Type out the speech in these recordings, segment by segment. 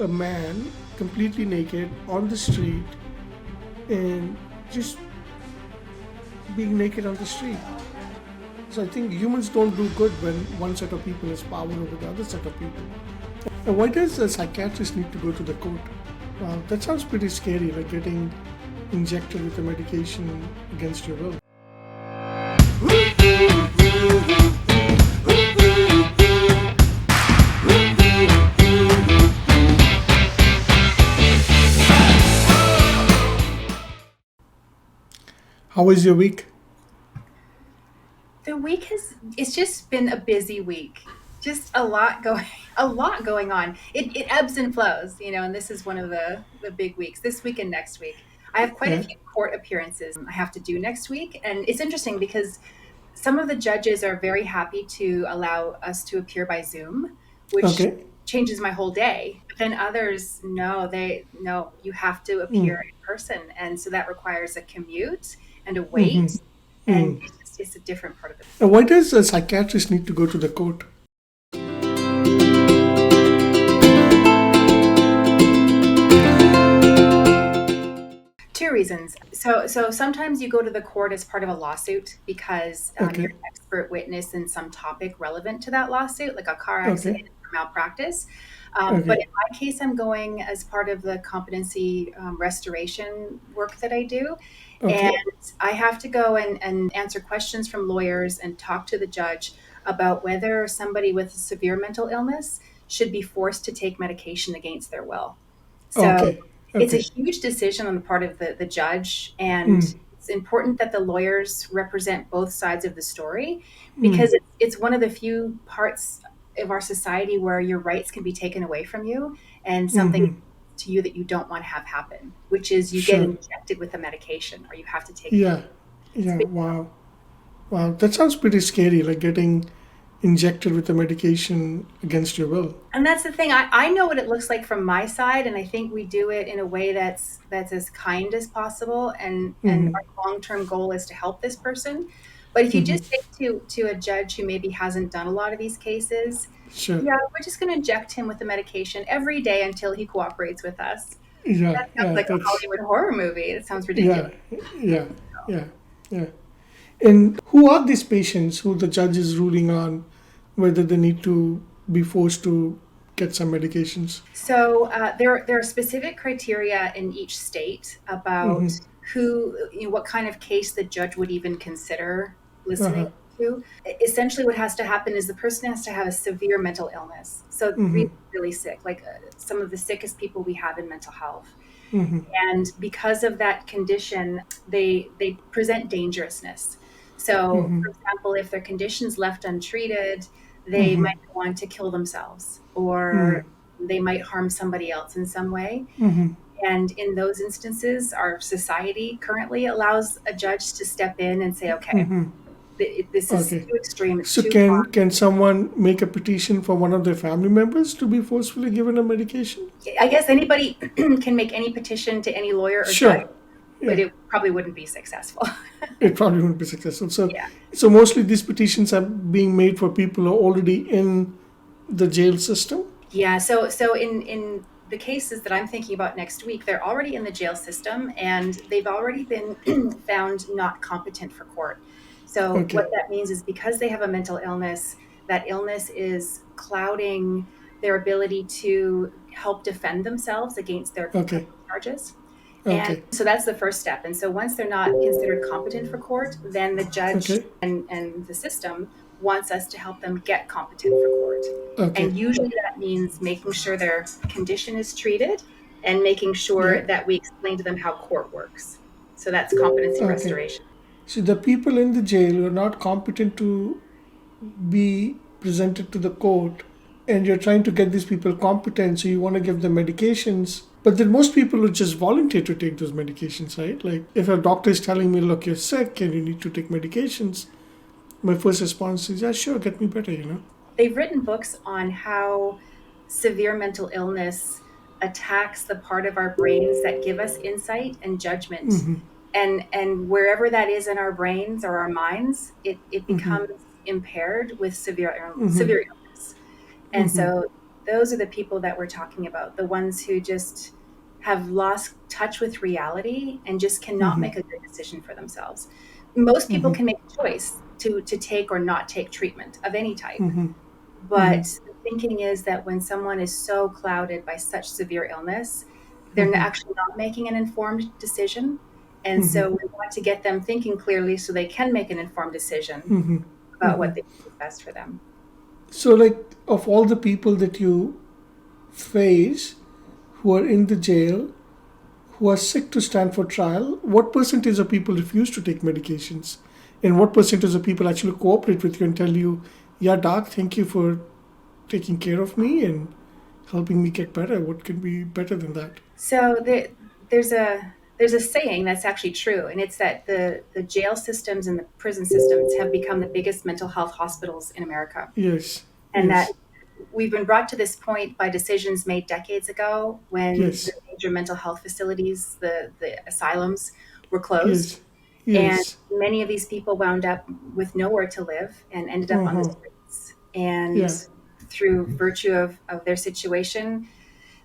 a man completely naked on the street and just being naked on the street. So I think humans don't do good when one set of people has power over the other set of people. And why does a psychiatrist need to go to the court? That sounds pretty scary, like getting injected with a medication against your will. How was your week? The week has it's just been a busy week. Just a lot going on. It ebbs and flows, and this is one of the big weeks, this week and next week. I have quite a Yeah. few court appearances I have to do next week, and it's interesting because some of the judges are very happy to allow us to appear by Zoom, which Okay. changes my whole day. But then others, no, you have to appear Mm. in person, and so that requires a commute and a Mm-hmm. wait, and Mm. it's a different part of it. And why does a psychiatrist need to go to the court? Two reasons. So sometimes you go to the court as part of a lawsuit because you're Okay. an expert witness in some topic relevant to that lawsuit, like a car Okay. accident or malpractice. But Okay. in my case, I'm going as part of the competency restoration work that I do. And Okay. I have to go and answer questions from lawyers and talk to the judge about whether somebody with severe mental illness should be forced to take medication against their will. So Okay. it's a Okay. huge decision on the part of the judge, and Mm. it's important that the lawyers represent both sides of the story Mm. because it's one of the few parts of our society where your rights can be taken away from you and something Mm-hmm. to you that you don't want to have happen, which is you get Sure. injected with a medication or you have to take pain. Yeah. It's a Yeah. big Wow. Wow. That sounds pretty scary, like getting injected with a medication against your will. And that's the thing. I know what it looks like from my side, and I think we do it in a way that's as kind as possible. And Mm-hmm. our long term goal is to help this person. But if you Mm-hmm. just say to a judge who maybe hasn't done a lot of these cases, Sure. yeah, we're just going to inject him with the medication every day until he cooperates with us. Yeah. That sounds Yeah. like a That's. Hollywood horror movie. It sounds Yeah. ridiculous. Yeah. Yeah. Yeah. And who are these patients who the judge is ruling on whether they need to be forced to get some medications? So there are specific criteria in each state about Mm-hmm. what kind of case the judge would even consider listening Uh-huh. to. Essentially, what has to happen is the person has to have a severe mental illness. So Mm-hmm. really, really sick, like some of the sickest people we have in mental health. Mm-hmm. And because of that condition, they present dangerousness. So, Mm-hmm. for example, if their condition's left untreated, they Mm-hmm. might want to kill themselves, Mm-hmm. or they might harm somebody else in some way. Mm-hmm. And in those instances, our society currently allows a judge to step in and say, okay, Mm-hmm. this is Okay. too extreme, it's So too can someone make a petition for one of their family members to be forcefully given a medication? far. I guess anybody can make any petition to any lawyer or judge, Sure. but Yeah. it probably wouldn't be successful. It probably won't be successful. So Yeah. so mostly these petitions are being made for people who are already in the jail system. Yeah, so in the cases that I'm thinking about next week, they're already in the jail system and they've already been found not competent for court. So what Okay. that means is because they have a mental illness, that illness is clouding their ability to help defend themselves against their Okay. criminal charges. And Okay. so that's the first step. And so once they're not considered competent for court, then the judge Okay. and the system wants us to help them get competent for court. Okay. And usually that means making sure their condition is treated and making Yeah. sure that we explain to them how court works. So that's competency Okay. restoration. So the people in the jail are not competent to be presented to the court, and you're trying to get these people competent, so you want to give them medications. But then most people would just volunteer to take those medications, right? Like if a doctor is telling me, look, you're sick and you need to take medications, my first response is, yeah, sure, get me better. They've written books on how severe mental illness attacks the part of our brains that give us insight and judgment. And wherever that is in our brains or our minds, it becomes impaired with severe illness. And so those are the people that we're talking about, the ones who just have lost touch with reality and just cannot make a good decision for themselves. Most people can make a choice to take or not take treatment of any type. But the thinking is that when someone is so clouded by such severe illness, they're actually not making an informed decision. And so we want to get them thinking clearly so they can make an informed decision about what they think is best for them. So, like, of all the people that you face who are in the jail, who are sick to stand for trial, what percentage of people refuse to take medications? And what percentage of people actually cooperate with you and tell you, yeah, doc, thank you for taking care of me and helping me get better? What can be better than that? So there's a saying that's actually true, and it's that the jail systems and the prison systems have become the biggest mental health hospitals in America, Yes, and that yes, we've been brought to this point by decisions made decades ago when the yes, major mental health facilities, the asylums, were closed, yes, and yes, many of these people wound up with nowhere to live and ended up on the streets. And yeah, through virtue of their situation,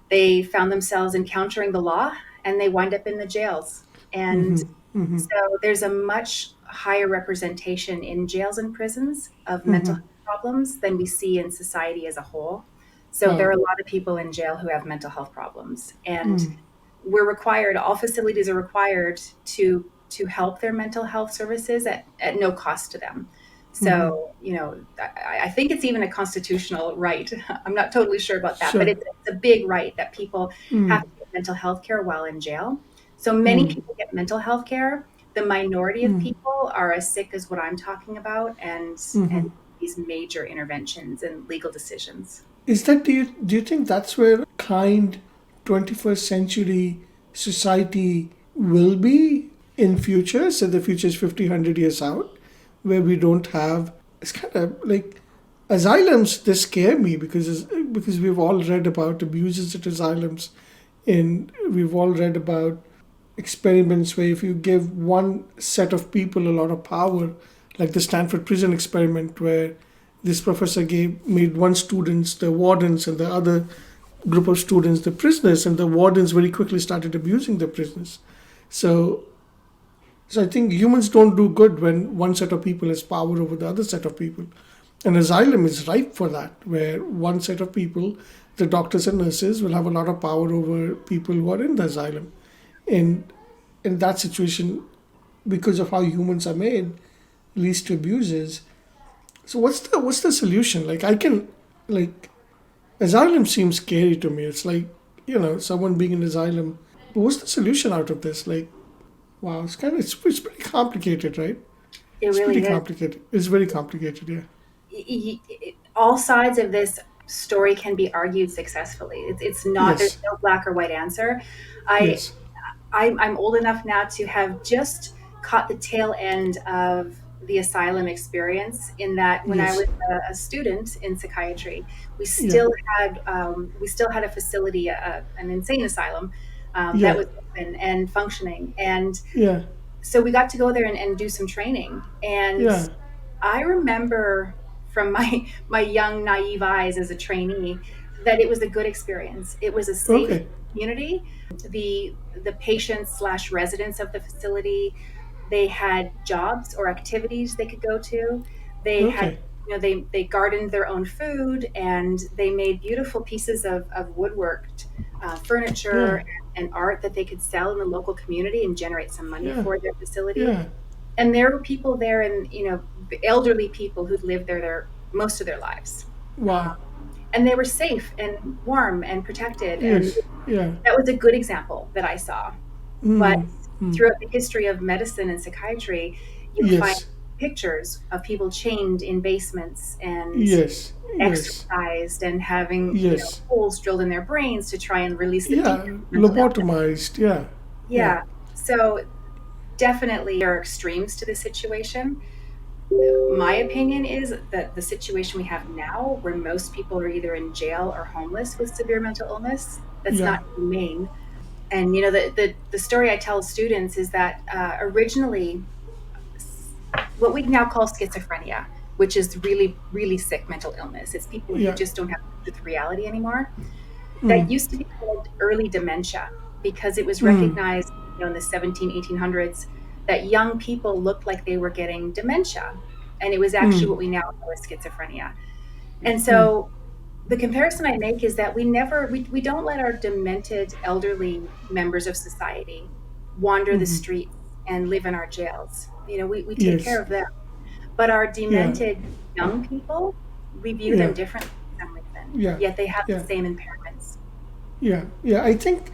they found themselves encountering the law and they wind up in the jails. And so there's a much higher representation in jails and prisons of mental health problems than we see in society as a whole. So there are wow, a lot of people in jail who have mental health problems. And we're required, all facilities are required to help their mental health services at no cost to them. So, I think it's even a constitutional right. I'm not totally sure about that, but sure, it's a big right that people have to get mental health care while in jail. So many people get mental health care. The minority of people are as sick as what I'm talking about, and these major interventions and legal decisions. Is that, do you think that's where kind 21st century society will be in future? So the future is 50, 100 years out, where we don't have, it's kind of like asylums, they scare me because we've all read about abuses at asylums, and we've all read about experiments where if you give one set of people a lot of power, like the Stanford prison experiment, where this professor made one students the wardens and the other group of students the prisoners, and the wardens very quickly started abusing the prisoners. So, so I think humans don't do good when one set of people has power over the other set of people. An asylum is ripe for that, where one set of people, the doctors and nurses, will have a lot of power over people who are in the asylum. And in that situation, because of how humans are made, leads to abuses. So what's the solution? Like I can like asylum seems scary to me. It's like someone being in asylum. But what's the solution out of this? Like wow, it's pretty complicated, right? It It's really pretty is. complicated. It's very complicated. Yeah. All sides of this story can be argued successfully. It's not, there's Yes. no black or white answer. I, Yes. I'm old enough now to have just caught the tail end of the asylum experience, in that when I Yes. was a student in psychiatry, Yeah. we still had a facility, an insane asylum, that Yeah. was open and functioning. And Yeah. so we got to go there and do some training. And Yeah. I remember from my young naive eyes as a trainee that it was a good experience. It was a safe Okay. community. The patients slash residents of the facility, they had jobs or activities they could go to. They had, Okay. they gardened their own food, and they made beautiful pieces of woodworked furniture Yeah. and art that they could sell in the local community and generate some money Yeah. for their facility. Yeah. And there were people there, and elderly people who'd lived there most of their lives, Wow. and they were safe and warm and protected, and Yes. Yeah. that was a good example that I saw. But throughout the history of medicine and psychiatry, you'll find Yes. pictures of people chained in basements and Yes. Yes. exercised and having Yes. holes drilled in their brains to try and release the demons Yeah. of mental illness. Lobotomized. Yeah. Yeah. Yeah, so definitely there are extremes to the situation. My opinion is that the situation we have now, where most people are either in jail or homeless with severe mental illness, that's Yeah. not humane. And the story I tell students is that originally, what we now call schizophrenia, which is really really sick mental illness. It's people who Yeah. just don't have with reality anymore. That used to be called early dementia because it was recognized, in the 17, 1800s that young people looked like they were getting dementia. And it was actually what we now know as schizophrenia. And so the comparison I make is that we don't let our demented elderly members of society wander the streets and live in our jails. We take care Yes. of them. But our Yeah. demented young people, we view them Yeah. differently for some reason, Yeah. yet they have the Yeah. same impairments. Yeah. Yeah. I think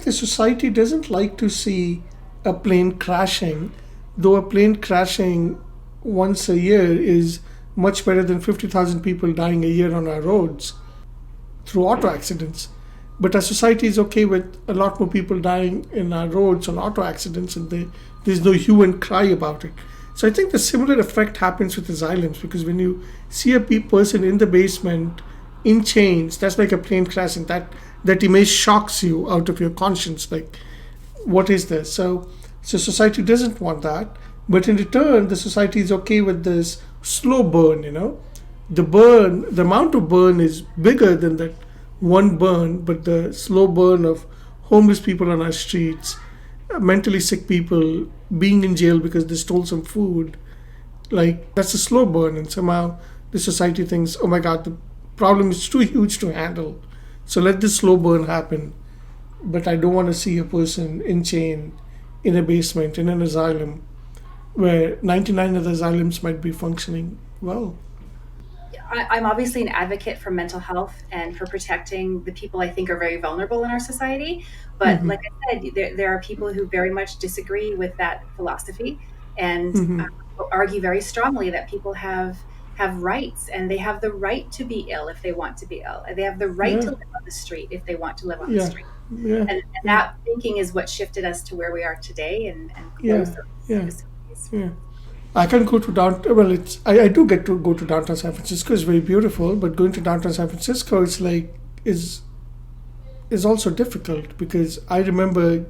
the society doesn't like to see a plane crashing, though a plane crashing once a year is much better than 50,000 people dying a year on our roads through auto accidents. But our society is okay with a lot more people dying in our roads on auto accidents, and there's no hue and cry about it. So I think the similar effect happens with asylums, because when you see a person in the basement in chains, that's like a plane crashing. That image shocks you out of your conscience. Like, what is this? So society doesn't want that, but in return, the society is okay with this slow burn. The amount of burn is bigger than that one burn, but the slow burn of homeless people on our streets, mentally sick people being in jail because they stole some food, like, that's a slow burn. And somehow the society thinks, oh my god, the problem is too huge to handle, so let this slow burn happen. But I don't want to see a person in chain in a basement in an asylum where 99 other asylums might be functioning well. I'm obviously an advocate for mental health and for protecting the people I think are very vulnerable in our society. But like I said, there are people who very much disagree with that philosophy and argue very strongly that people have rights, and they have the right to be ill if they want to be ill. They have the right Yeah. to live on the street if they want to live on the Yeah. street. Yeah. And Yeah. that thinking is what shifted us to where we are today and Yeah. closed those Yeah. facilities. Yeah. I can go to downtown. Well, I do get to go to downtown San Francisco. It's very beautiful, but going to downtown San Francisco, it's like is also difficult, because I remember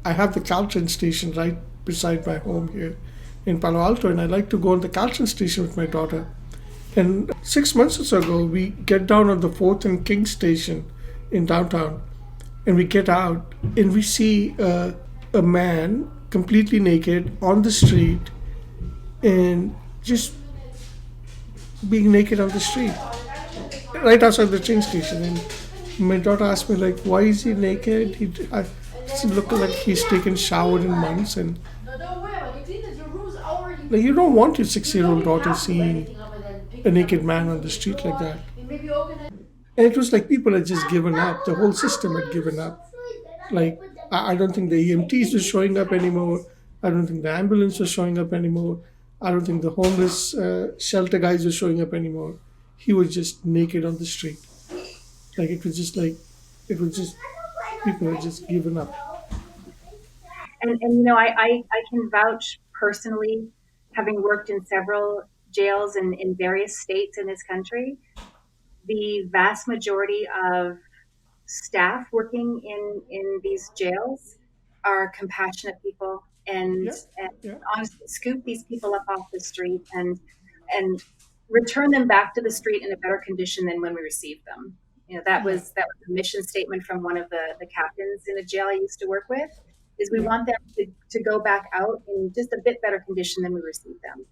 I have the Caltrain station right beside my home here in Palo Alto, and I like to go on the Caltrain station with my daughter. And 6 months or so ago, we get down on the Fourth and King station in downtown, and we get out and we see a man completely naked on the street, and just being naked on the street right outside the train station. And my daughter asked me, like, why is he naked? Doesn't look like he's taken shower in months. And like, you don't want your 6-year-old daughter seeing a naked man on the street like that. And it was like people had just given up. The whole system had given up. Like, I don't think the EMTs were showing up anymore. I don't think the ambulance was showing up anymore. I don't think the homeless shelter guys were showing up anymore. He was just naked on the street. Like, it was just, people had just given up. And I can vouch personally, having worked in several jails in various states in this country, the vast majority of staff working in these jails are compassionate people, Yeah, and yeah, honestly scoop these people up off the street and return them back to the street in a better condition than when we received them. yeah, That was a mission statement from one of the captains in a jail I used to work with, is we yeah, want them to go back out in just a bit better condition than we received them.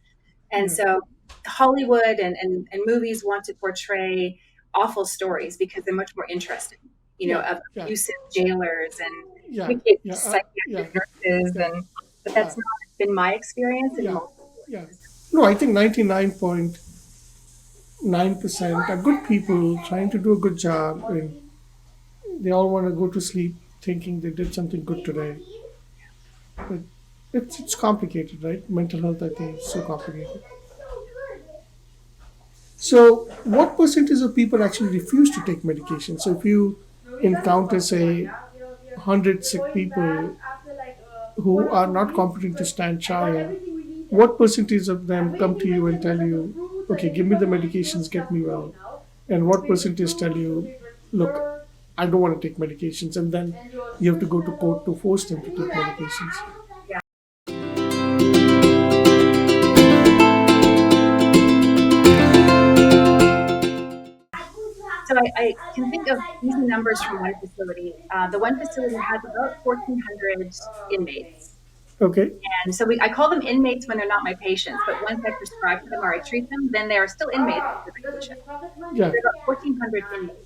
And yeah, so Hollywood and movies want to portray awful stories because they're much more interesting, yeah, of yeah, abusive jailers and yeah, wicked yeah, yeah, psychiatric nurses, yeah, but yeah, that's not been my experience in yeah, multiple yeah. places. No, I think 99.9% are good people trying to do a good job, and they all want to go to sleep thinking they did something good today. But it's complicated, right? Mental health, I think, is so complicated. So, what percentage of people actually refuse to take medication? So, if you encounter, say, 100 sick people who are not competent to stand trial, what percentage of them come to you and tell you, okay, give me the medications, get me well? And what percentage tell you, look, I don't want to take medications, and then you have to go to court to force them to take medications? I can think of easy numbers from one facility. The one facility has about 1,400 inmates. Okay. And so I call them inmates when they're not my patients, but once I prescribe for them or I treat them, then they are still inmates if they're my patient. Yeah. There are about 1,400 inmates.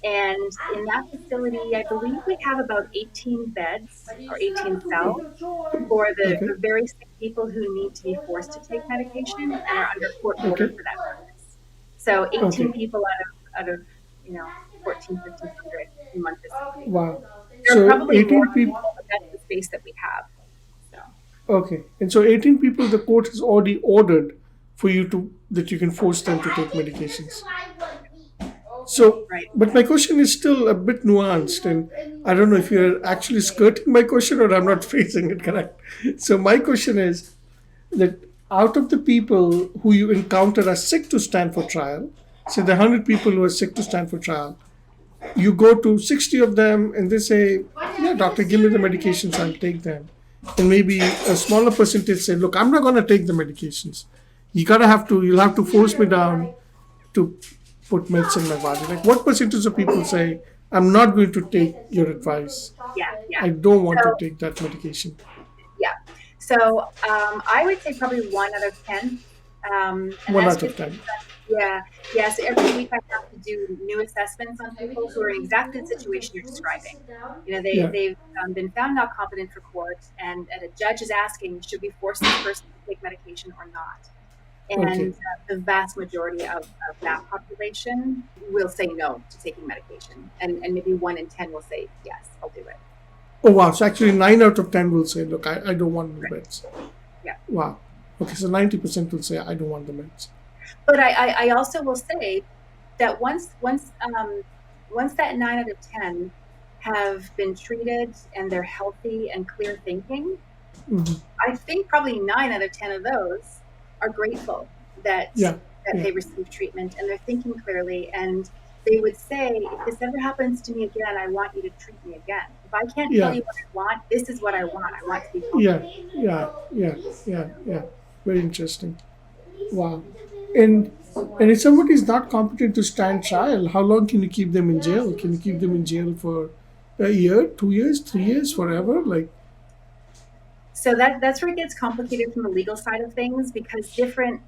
And in that facility, I believe we have about 18 beds or 18 cells for Okay. the very sick people who need to be forced to take medication and are under court order Okay. for that purpose. So 18 Okay. people out of, you know, 14, 1,500 in one facility. Wow. There are So probably more 18 people. people, but that's the space that we have. So, Okay. And so 18 people the court has already ordered for you to that you can force them to take medications. So, right. but my question is still a bit nuanced, and I don't know if you're actually skirting my question or I'm not phrasing it correct. So, my question is that out of the people who you encounter are sick to stand for trial, say the 100 people who are sick to stand for trial, you go to 60 of them and they say, yeah, doctor, give me the medications, I'll take them. And maybe a smaller percentage say, look, I'm not going to take the medications. You'll have to force me down to put meds in my body. Like, what percentage of people say, I'm not going to take your advice? Yeah, yeah. I don't want to So, take that medication. yeah. So I would say probably 1 out of 10. And One that's out of just, 10. yeah. Yeah. So every week I have to do new assessments on people who are in exactly the situation you're describing. You know, Yeah. they've been found not competent for court, and a judge is asking, should we force this person to take medication or not? Okay. And the vast majority of that population will say no to taking medication. And maybe 1 in 10 will say, yes, I'll do it. Oh, wow. So actually, 9 out of 10 will say, look, I don't want the Right. meds. Yeah. Wow. Okay. So 90% will say, I don't want the meds. But I also will say that once that 9 out of 10 have been treated and they're healthy and clear thinking, Hmm. I think probably 9 out of 10 of those are grateful that Yeah. that Yeah. they received treatment and they're thinking clearly, and they would say, if this ever happens to me again, I want you to treat me again. If I can't tell Yeah. you what I want, this is what I want. I want to be Yeah. comfortable. Yeah. Yeah. Yeah. Yeah. Very interesting. Wow. And and if somebody is not competent to stand trial, how long can you keep them in jail? Can you keep them in jail for a year, 2 years, 3 years, forever? Like, So that's where it gets complicated from the legal side of things, because different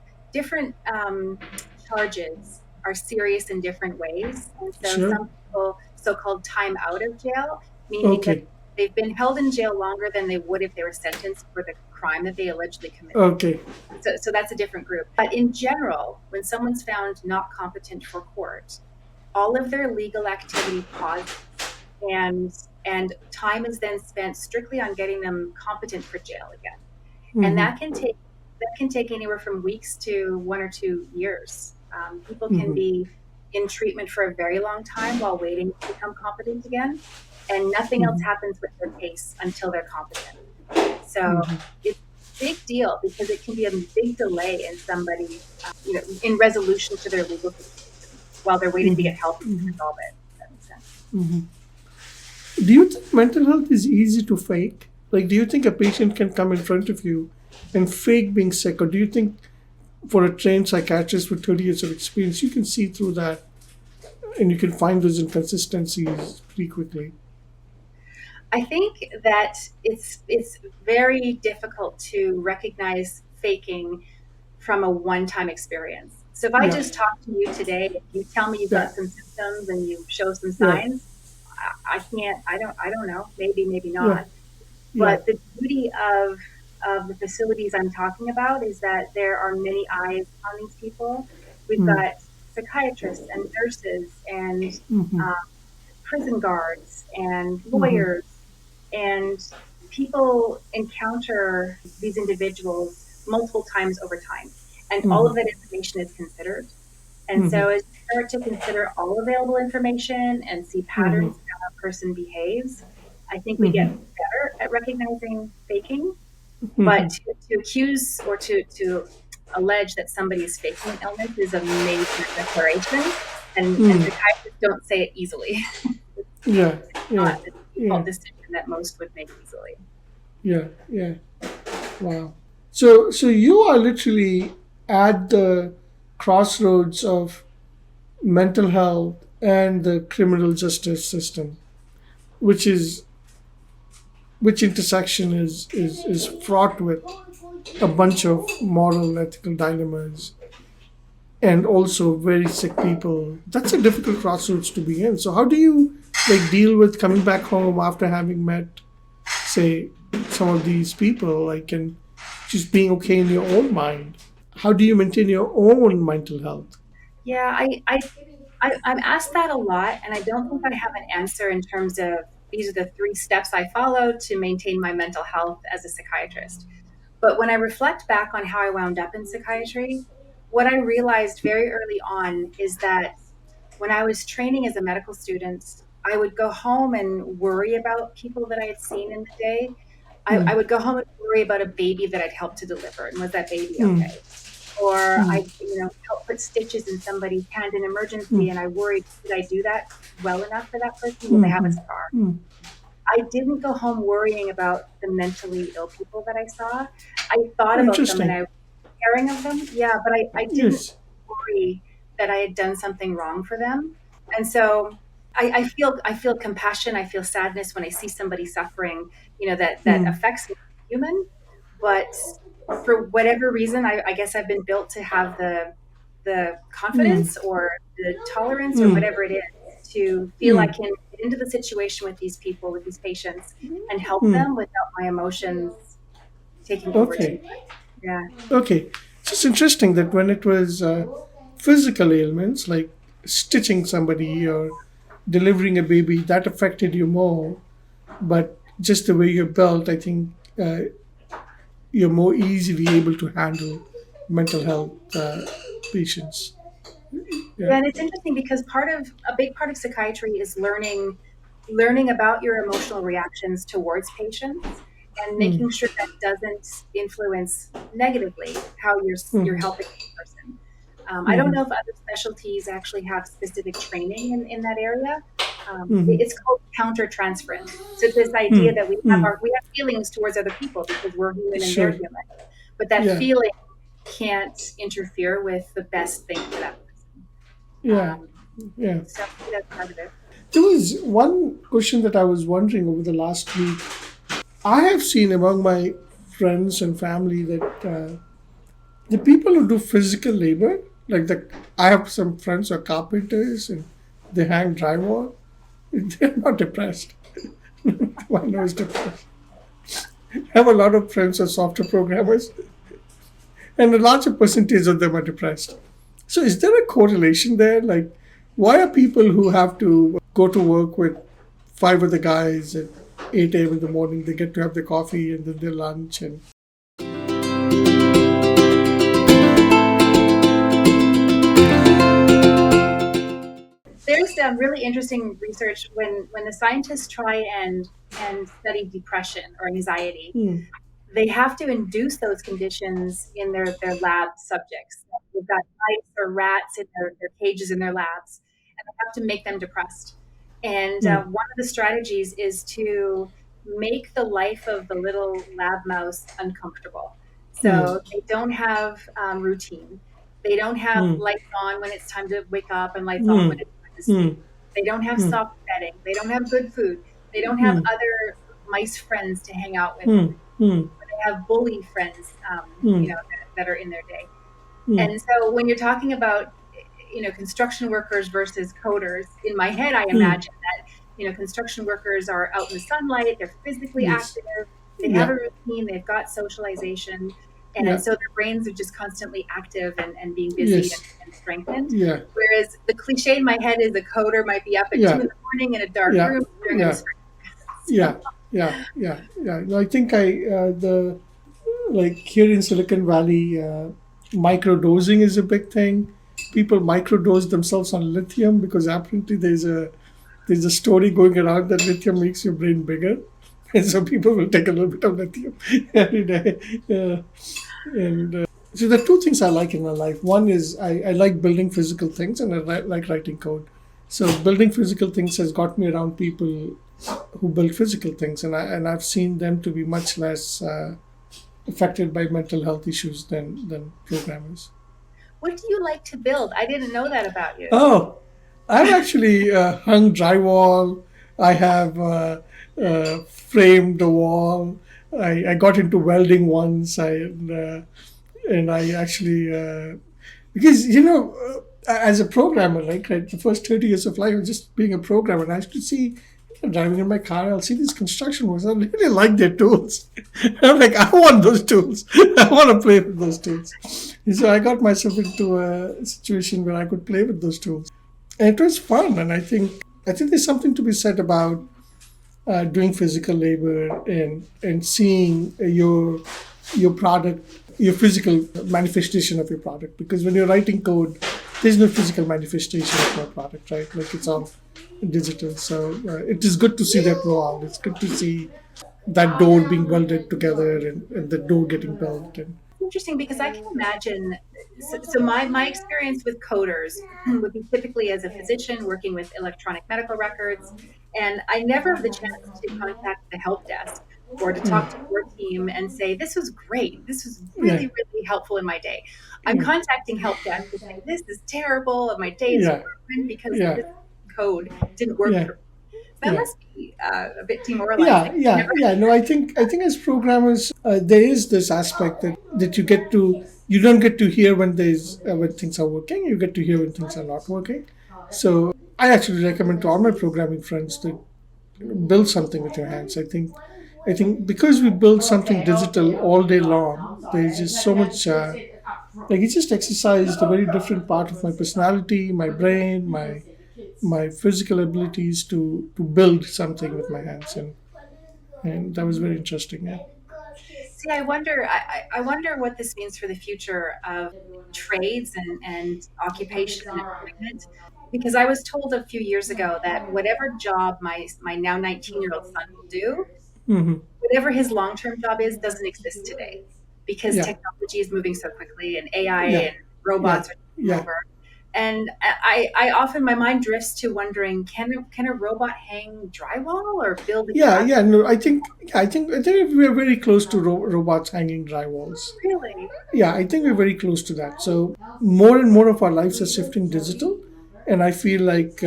charges are serious in different ways, and so sure. some people so-called time out of jail, meaning that Okay. they've been held in jail longer than they would if they were sentenced for the crime that they allegedly committed. Okay. So that's a different group. But in general, when someone's found not competent for court, all of their legal activity pauses, and time is then spent strictly on getting them competent for jail again. And Mm-hmm. that can take anywhere from weeks to 1 or 2 years. People can Mm-hmm. be in treatment for a very long time while waiting to become competent again, and nothing else Mm-hmm. happens with their case until they're competent. So Mm-hmm. it's a big deal because it can be a big delay in somebody, in resolution to their legal situation while they're waiting to Mm-hmm. get help to Mm-hmm. resolve it. If that makes sense. Mm-hmm. Do you think mental health is easy to fake? Like, do you think a patient can come in front of you and fake being sick? Or do you think for a trained psychiatrist with 30 years of experience, you can see through that and you can find those inconsistencies pretty quickly? I think that it's very difficult to recognize faking from a one-time experience. So if I Yeah. just talk to you today, if you tell me you've Yeah. got some symptoms and you show some Yeah. signs, I can't. I don't know. Maybe Yeah. not. Yeah. But the beauty of the facilities I'm talking about is that there are many eyes on these people. We've Mm. got psychiatrists and nurses and Mm-hmm. uh, prison guards and Mm-hmm. lawyers, and people encounter these individuals multiple times over time, and all of Mm-hmm. that information is considered. And Mm-hmm. so as you start to consider all available information and see Mm-hmm. patterns in how a person behaves, I think we get Mm-hmm. better at recognizing faking. Mm-hmm. But to accuse or to allege that somebody is faking an illness is a major declaration, and Mm. psychiatrists don't say it easily. Yeah. Yeah. Not a Yeah. default decision that most would make easily. Yeah. Yeah. Wow. So you are literally at the crossroads of mental health and the criminal justice system, which is which intersection is fraught with a bunch of moral ethical dilemmas and also very sick people. That's a difficult crossroads to be in. So how do you like deal with coming back home after having met, say, some of these people, like, and just being okay in your own mind? How do you maintain your own mental health? Yeah, I'm asked that a lot, and I don't think I have an answer in terms of these are the three steps I follow to maintain my mental health as a psychiatrist. But when I reflect back on how I wound up in psychiatry, what I realized very early on is that when I was training as a medical student, I would go home and worry about people that I had seen in the day. I Mm, would go home and worry about a baby that I'd helped to deliver, and was that baby mm, okay? Or mm, I, help put stitches in somebody's hand in emergency, mm, and I worried, did I do that well enough for that person? Will they have a mm, scar? mm. I didn't go home worrying about the mentally ill people that I saw. I thought Oh, about them and I interesting. was caring of them. Yeah, but I didn't Yes. worry that I had done something wrong for them. And so I feel compassion, I feel sadness when I see somebody suffering, that Mm, affects me as a human. But for whatever reason, I guess I've been built to have the mm, confidence or the tolerance or mm, whatever it is to feel I mm. can get into the situation with these people, with these patients, and help Mm. them without my emotions taking over too Okay. much. Yeah. Okay. So it's interesting that when it was physical ailments like stitching somebody or delivering a baby, that affected you more. But just the way you're built, I think you're more easily able to handle mental health patients. Yeah. Yeah, and it's interesting because a big part of psychiatry is learning about your emotional reactions towards patients and Mm, making sure that doesn't influence negatively how you're mm, helping the person. I don't mm, know if other specialties actually have specific training in that area. mm, It's called countertransference. So this idea mm, that mm. we have feelings towards other people because we're human and they're Sure. human, but that Yeah. feeling can't interfere with the best thing for that person. Yeah. Um, Yeah. so I think that's part of it. There was one question that I was wondering over the last week. I have seen among my friends and family that the people who do physical labor, like I have some friends who are carpenters and they hang drywall. They're not depressed. One is depressed. I have a lot of friends who are software programmers, and a larger percentage of them are depressed. So, is there a correlation there? Like, why are people who have to go to work with five other guys at 8 a.m. in the morning, they get to have their coffee and then their lunch and There's some really interesting research when the scientists try and study depression or anxiety. mm, They have to induce those conditions in their lab subjects. They've got mice or rats in their cages in their labs, and they have to make them depressed. And mm, one of the strategies is to make the life of the little lab mouse uncomfortable. mm, So they don't have routine. They don't have mm, lights on when it's time to wake up and lights off when mm, it's time to mm, sleep. They don't have mm, soft bedding. They don't have good food. They don't have mm, other mice friends to hang out with mm, mm, they have bully friends, mm, that are in their day. mm, And so when you're talking about, construction workers versus coders, in my head, I mm. imagine that, construction workers are out in the sunlight, they're physically Yes. active, they have Yeah. a routine, they've got socialization. And Yeah. so their brains are just constantly active and being busy Yes. and strengthened. Yeah. Whereas the cliche in my head is a coder might be up at two Yeah. in the morning in a dark Yeah. room staring at a Yeah. screen. Yeah. So, Yeah. Yeah. Yeah. No, I think the like here in Silicon Valley, microdosing is a big thing. People microdose themselves on lithium because apparently there's a story going around that lithium makes your brain bigger, and so people will take a little bit of lithium every day. And so the two things I like in my life. One is I like building physical things, and like writing code. So building physical things has got me around people who build physical things, and I've seen them to be much less affected by mental health issues than programmers. what do you like to build? I didn't know that about you. Oh, I've actually hung drywall. I have framed the wall. I got into welding once. And I actually because as a programmer, right, the first 30 years of life was just being a programmer. And I used to see driving in my car. I'll see these construction workers. I really like their tools. I'm like, I want those tools. I want to play with those tools. And so I got myself into a situation where I could play with those tools, and it was fun. And I think there's something to be said about doing physical labor and seeing your product, your physical manifestation of your product. Because when you're writing code, there's no physical manifestation of your product, right? Like it's all digital. So it is good to see that roll out. It's good to see that door being welded together and the door getting built. And Interesting, because I can imagine. So my experience with coders would be typically as a physician working with electronic medical records, and I never have the chance to contact the help desk or to talk to your team and say, this was great, this was yeah, really helpful in my day. I'm yeah, contacting help desk to say, this is terrible, and my day is yeah, ruined because yeah, this code didn't work yeah, for me. That yeah. must be a bit demoralizing. Yeah, yeah, yeah. No, I think as programmers, there is this aspect that you don't get to hear when things are working. You get to hear when things are not working. So I actually recommend to all my programming friends to build something with your hands. I think because we build something digital all day long, there's just so much. Like it just exercised a very different part of my personality, my brain, my physical abilities to build something with my hands, and that was very interesting. Yeah. See, I wonder. I wonder what this means for the future of trades and occupation and employment. Because I was told a few years ago that whatever job my now 19-year-old son will do, Hmm. whatever his long term job is, doesn't exist today because Yeah. technology is moving so quickly and AI Yeah. and Yeah. robots are taking Yeah. over. And I often my mind drifts to wondering, can a robot hang drywall or build a Yeah. cabin? Yeah. No, I think we're very close to robots hanging drywalls. Really? Yeah, I think we're very close to that. So more and more of our lives are shifting digital, and I feel like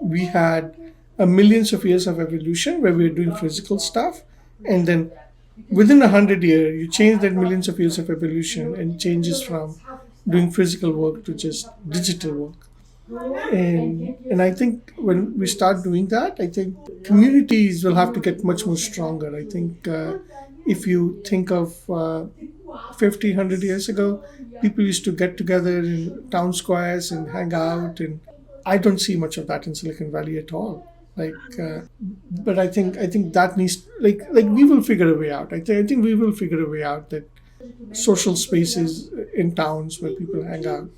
we had millions of years of evolution where we were doing physical stuff, and then within 100 years, you change that millions of years of evolution and changes from doing physical work to just digital work. And I think when we start doing that, I think communities will have to get much more stronger. I think if you think of 50, 100 years ago, people used to get together in town squares and hang out, and I don't see much of that in Silicon Valley at all. But I think that needs, like we will figure a way out. I think we will figure a way out that social spaces in towns where people hang out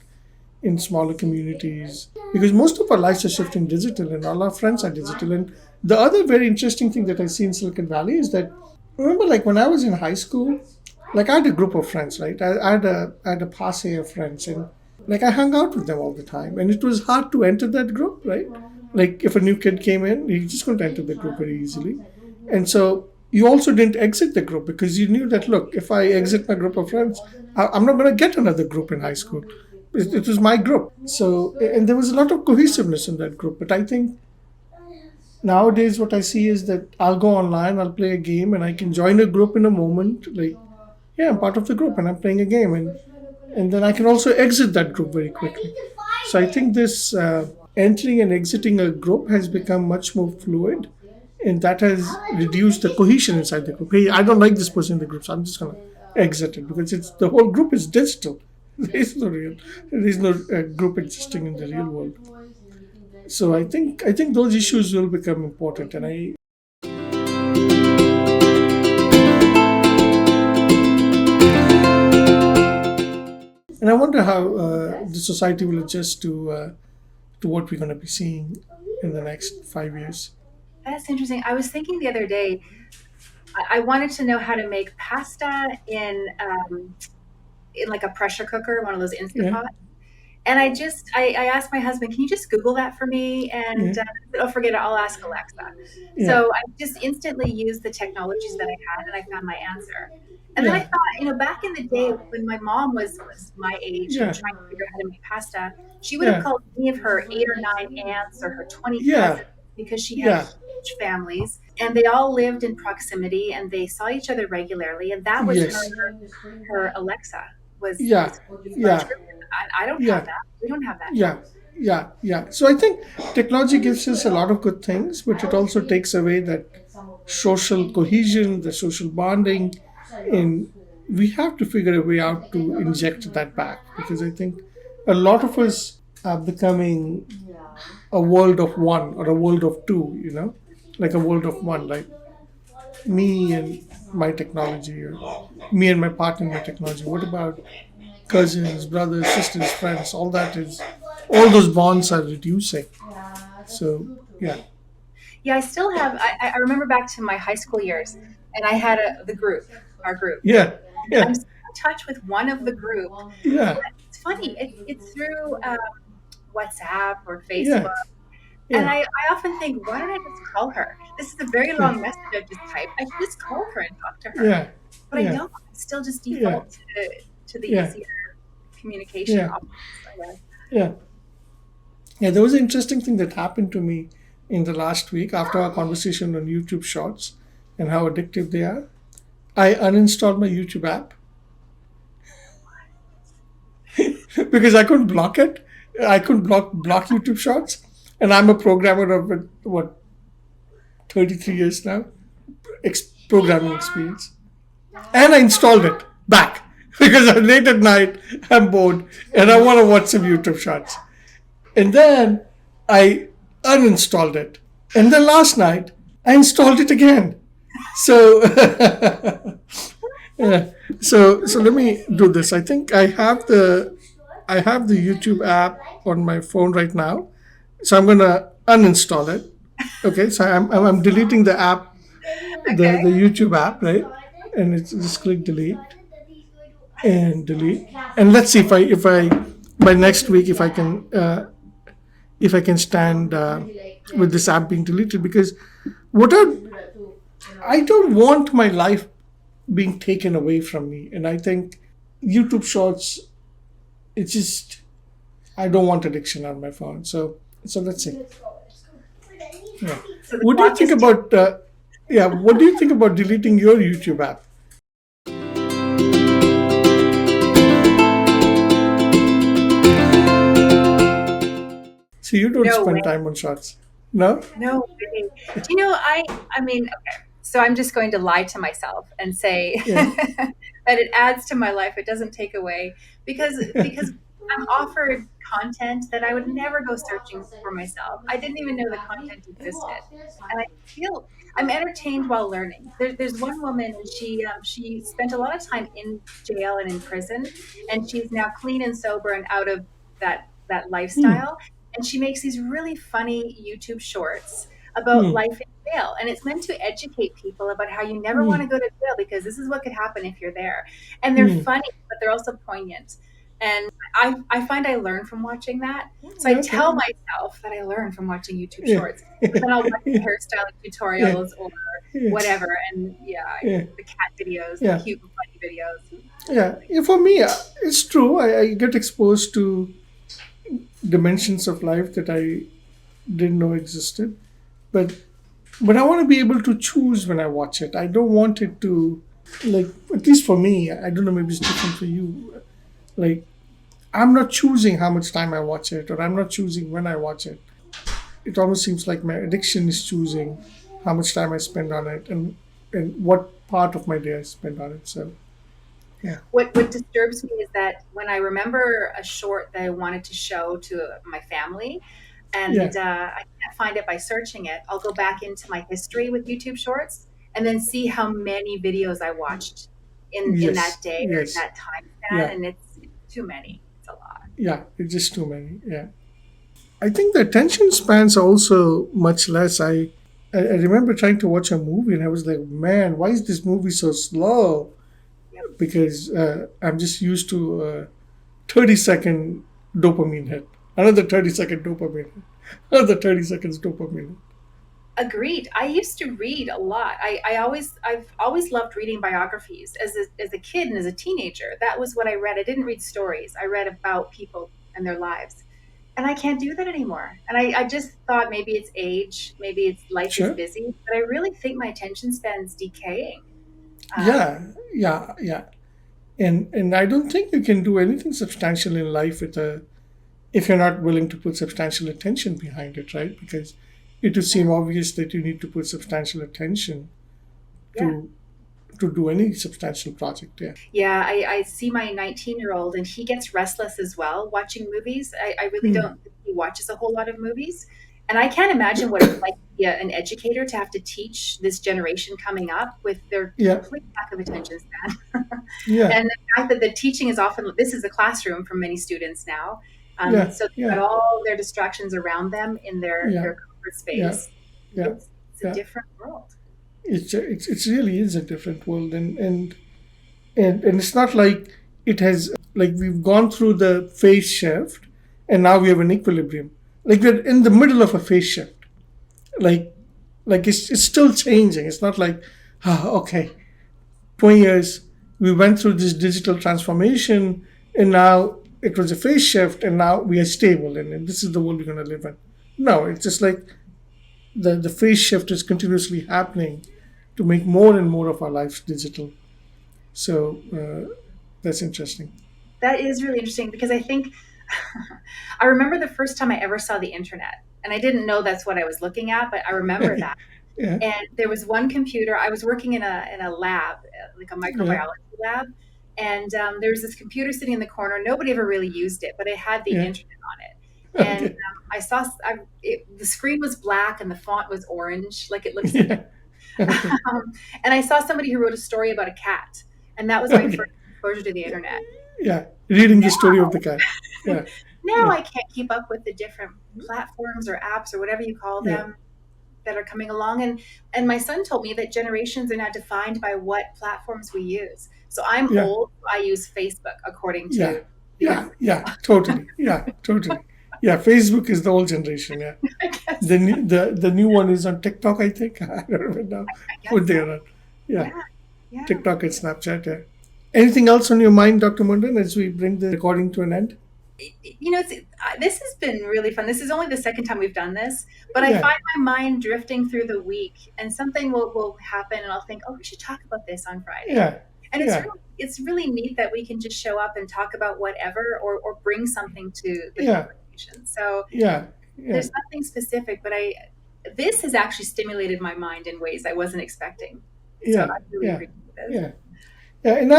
in smaller communities, because most of our lives are shifting digital and all our friends are digital. And the other very interesting thing that I see in Silicon Valley is that, remember, like when I was in high school, like I had a group of friends, right? I had a passe of friends, and like I hung out with them all the time, and it was hard to enter that group, right? Like if a new kid came in, you just couldn't enter the group very easily. And so you also didn't exit the group because you knew that, look, if I exit my group of friends, I'm not going to get another group in high school. It was my group. So, and there was a lot of cohesiveness in that group. But I think nowadays what I see is that I'll go online, I'll play a game, and I can join a group in a moment. Like, yeah, I'm part of the group and I'm playing a game, and then I can also exit that group very quickly. So I think this entering and exiting a group has become much more fluid, and that has reduced the cohesion inside the group. Hey, I don't like this person in the group, so I'm just gonna exit it because it's the whole group is digital. There is no group existing in the real world. So I think those issues will become important, and I wonder how the society will adjust to what we're going to be seeing in the next 5 years. That's interesting. I was thinking the other day, I wanted to know how to make pasta in like a pressure cooker, one of those instant Yeah, pots. And I asked my husband, can you just Google that for me? yeah, And oh, forget it, I'll ask Alexa. yeah, So I just instantly used the technologies that I had, and I found my answer. And then I yeah, thought, back in the day when my mom was my age and yeah, trying to figure out how to make pasta, she would have yeah, called any of her 8 or 9 aunts or her 20 yeah, cousins because she had yeah, huge families and they all lived in proximity and they saw each other regularly. And that was yes, her Alexa was yeah, much. yeah, I don't have yeah, that. We don't have that now. yeah, yeah, yeah. So I think technology gives us a lot of good things, but it also takes away that social cohesion, the social bonding, and we have to figure a way out to inject that back, because I think a lot of us are becoming a world of one or a world of two, like a world of one, like me and my technology, or me and my partner and my technology. What about cousins, brothers, sisters, friends? All those bonds are reducing. So, yeah, Yeah, I still have. I remember back to my high school years, and I had our group. yeah, I'm yeah, still in touch with one of the group. yeah, But it's funny. It's through WhatsApp or yeah, Facebook, and yeah, I often think, why don't I just call her? This is a very yeah, long message I just typed. I should just call her and talk to her, yeah, but I yeah, don't. I still just yeah, default to the yeah, easier communication yeah, options. I guess. yeah. Yeah, there was an interesting thing that happened to me in the last week after our conversation on YouTube Shorts and how addictive they are. I uninstalled my YouTube app because I couldn't block it. I couldn't block YouTube Shorts, and I'm a programmer of what 33 years now, programming experience, and I installed it back because late at night I'm bored and I want to watch some YouTube Shorts, and then I uninstalled it, and then last night I installed it again. So, yeah. So let me do this. I think I have the YouTube app on my phone right now. So I'm gonna uninstall it. Okay, so I'm deleting the app, the Okay. YouTube app, right? And it's just click delete and delete. And let's see if I by next week if I can stand with this app being deleted, because what I don't want my life being taken away from me, and I think YouTube Shorts, it's just I don't want addiction on my phone. So let's see. Yeah. So the What do you clock think is ticking. about? Yeah. What do you think about deleting your YouTube app? So you don't No way. spend time on Shorts, no? No way. Do you know, I mean, okay, so I'm just going to lie to myself and say Yeah. that it adds to my life. It doesn't take away because I'm offered content that I would never go searching for myself. I didn't even know the content existed. And I feel I'm entertained while learning. There's one woman, and she spent a lot of time in jail and in prison, and she's now clean and sober and out of that Hmm. lifestyle. And she makes these really funny YouTube shorts about Hmm. life in jail, and it's meant to educate people about how you never want Hmm. to go to jail because this is what could happen if you're there. And they're Hmm. funny, but they're also poignant. And I find I learn from watching that. So I Okay. tell myself that I learn from watching YouTube Yeah. Shorts, but then I'll watch the hairstyling Yeah. tutorials or Yeah. whatever. And yeah, Yeah. the cat videos, the Yeah. cute and funny videos. Yeah. Yeah. For me, it's true. I get exposed to dimensions of life that I didn't know existed, but I want to be able to choose when I watch it. I don't want it to, like, at least for me. I don't know. Maybe it's different for you. Like, I'm not choosing how much time I watch it, or I'm not choosing when I watch it. It almost seems like my addiction is choosing how much time I spend on it, and what part of my day I spend on it. So, yeah, What disturbs me is that when I remember a short that I wanted to show to my family, yeah, and I can't find it by searching it, I'll go back into my history with YouTube Shorts and then see how many videos I watched in yes, that day or in yes, that time span, yeah, and it's too many. It's a lot. yeah. It's just too many. Yeah, I think the attention spans are also much less. I remember trying to watch a movie and I was like, man, why is this movie so slow? Yep. Because I'm just used to 30-second dopamine hit, another 30-second dopamine hit, another 30 seconds dopamine hit. Agreed. I used to read a lot. I've always loved reading biographies as a kid and as a teenager. That was what I read. I didn't read stories. I read about people and their lives. And I can't do that anymore. And I just thought maybe it's age, maybe it's life is Sure. busy, but I really think my attention span's decaying. Um, Yeah, yeah, yeah. And I don't think you can do anything substantial in life with a if you're not willing to put substantial attention behind it, right? Because it would yeah, seem obvious that you need to put substantial attention yeah. to to do any substantial project. Yeah. Yeah, I see my 19-year-old and he gets restless as well watching movies. I really Hmm. don't think he watches a whole lot of movies. And I can't imagine what it's like to be an educator to have to teach this generation coming up with their Yeah. complete lack of attention span. Yeah. And the fact that the teaching is often, this is a classroom for many students now. Yeah. So they've got Yeah. all their distractions around them in Yeah. their comfort Yeah. space. Yeah. It's a Yeah. different world. It's really is a different world, and it's not like it has like we've gone through the phase shift, and now we have an equilibrium. Like we're in the middle of a phase shift. Like it's still changing. It's not like okay, 20 years we went through this digital transformation, and now it was a phase shift, and now we are stable, and this is the world we're going to live in. No, it's just like the phase shift is continuously happening to make more and more of our lives digital. So that's interesting. That is really interesting because I think I remember the first time I ever saw the internet, and I didn't know that's what I was looking at, but I remember that. Yeah, And there was one computer. I was working in a lab, like a yeah, microbiology lab, and there was this computer sitting in the corner. Nobody ever really used it, but it had the yeah. internet on it. And Okay. I saw the screen was black and the font was orange, like it looks like. Yeah. Okay. And I saw somebody who wrote a story about a cat, and that was my Okay. first exposure to the internet. Yeah. Reading the story of the cat. Yeah. Now Yeah. I can't keep up with the different platforms or apps or whatever you call Yeah. them that are coming along. And my son told me that generations are now defined by what platforms we use. So I'm Yeah. old. I use Facebook according Yeah. to the Yeah. information. Yeah. Totally. Yeah. Totally. Yeah. Facebook is the old generation. Yeah. I guess. The new one is on TikTok, I think. I don't remember now I what guess they so. are on. Yeah. Yeah. Yeah. TikTok and Snapchat. Yeah. Anything else on your mind, Dr. Mundan, as we bring the recording to an end? This has been really fun. This is only the second time we've done this, but I Yeah. find my mind drifting through the week, and something will happen, and I'll think, oh, we should talk about this on Friday. Yeah. And Yeah. it's really neat that we can just show up and talk about whatever, or bring something to the Yeah. conversation. So Yeah. Yeah. there's nothing specific, but this has actually stimulated my mind in ways I wasn't expecting. So Yeah. I really Yeah. appreciate this. Yeah. Yeah. And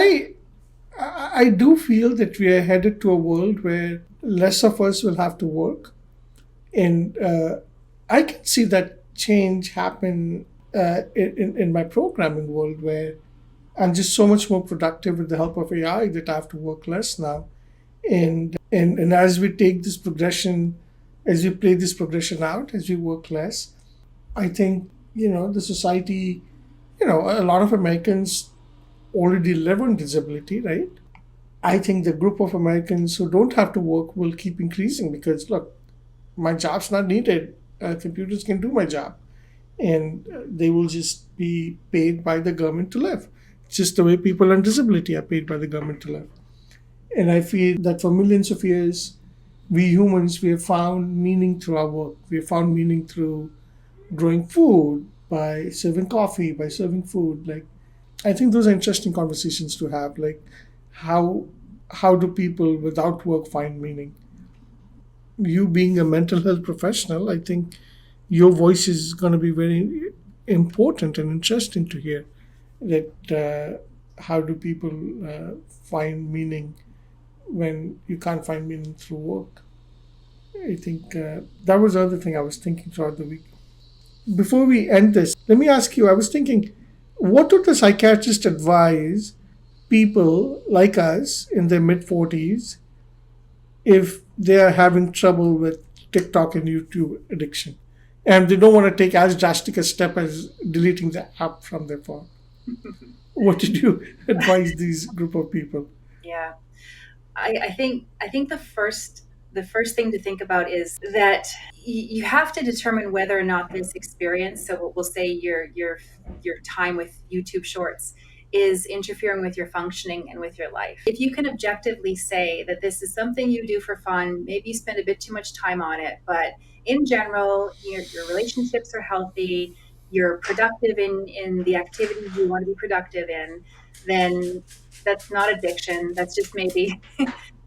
I do feel that we are headed to a world where less of us will have to work, and I can see that change happen in my programming world, where I'm just so much more productive with the help of AI that I have to work less now. And as we take this progression, as we play this progression out, as we work less, I think the society, a lot of Americans already live on disability, right? I think the group of Americans who don't have to work will keep increasing because, look, my job's not needed. Computers can do my job. And they will just be paid by the government to live. It's just the way people on disability are paid by the government to live. And I feel that for millions of years, we humans, we have found meaning through our work. We have found meaning through growing food, by serving coffee, by serving food. Like, I think those are interesting conversations to have. Like, how how do people without work find meaning? You being a mental health professional, I think your voice is going to be very important and interesting to hear. That how do people find meaning when you can't find meaning through work? I think that was the other thing I was thinking throughout the week. Before we end this, let me ask you. I was thinking, what would the psychiatrist advise people like us in their mid 40s if they are having trouble with TikTok and YouTube addiction, and they don't want to take as drastic a step as deleting the app from their phone? What did you advise these group of people? Yeah. I think the first the first thing to think about is that you have to determine whether or not this experience, so we'll say your time with YouTube shorts, is interfering with your functioning and with your life. If you can objectively say that this is something you do for fun, maybe you spend a bit too much time on it, but in general, your relationships are healthy, you're productive in the activities you want to be productive in, then that's not addiction. That's just maybe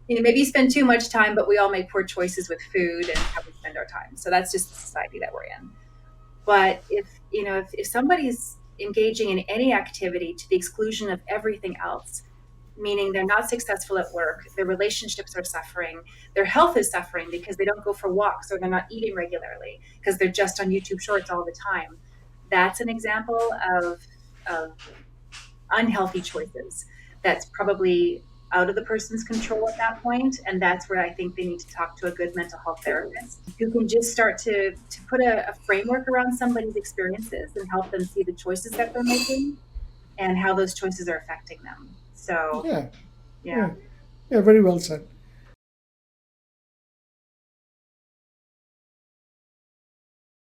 maybe you spend too much time, but we all make poor choices with food and how we spend our time. So that's just the society that we're in. But if somebody's engaging in any activity to the exclusion of everything else, meaning they're not successful at work, their relationships are suffering, their health is suffering because they don't go for walks or they're not eating regularly because they're just on YouTube shorts all the time. That's an example of unhealthy choices that's probably out of the person's control at that point. And that's where I think they need to talk to a good mental health therapist who can just start to put a framework around somebody's experiences and help them see the choices that they're making and how those choices are affecting them. So, Yeah, yeah. yeah, yeah. Very well said.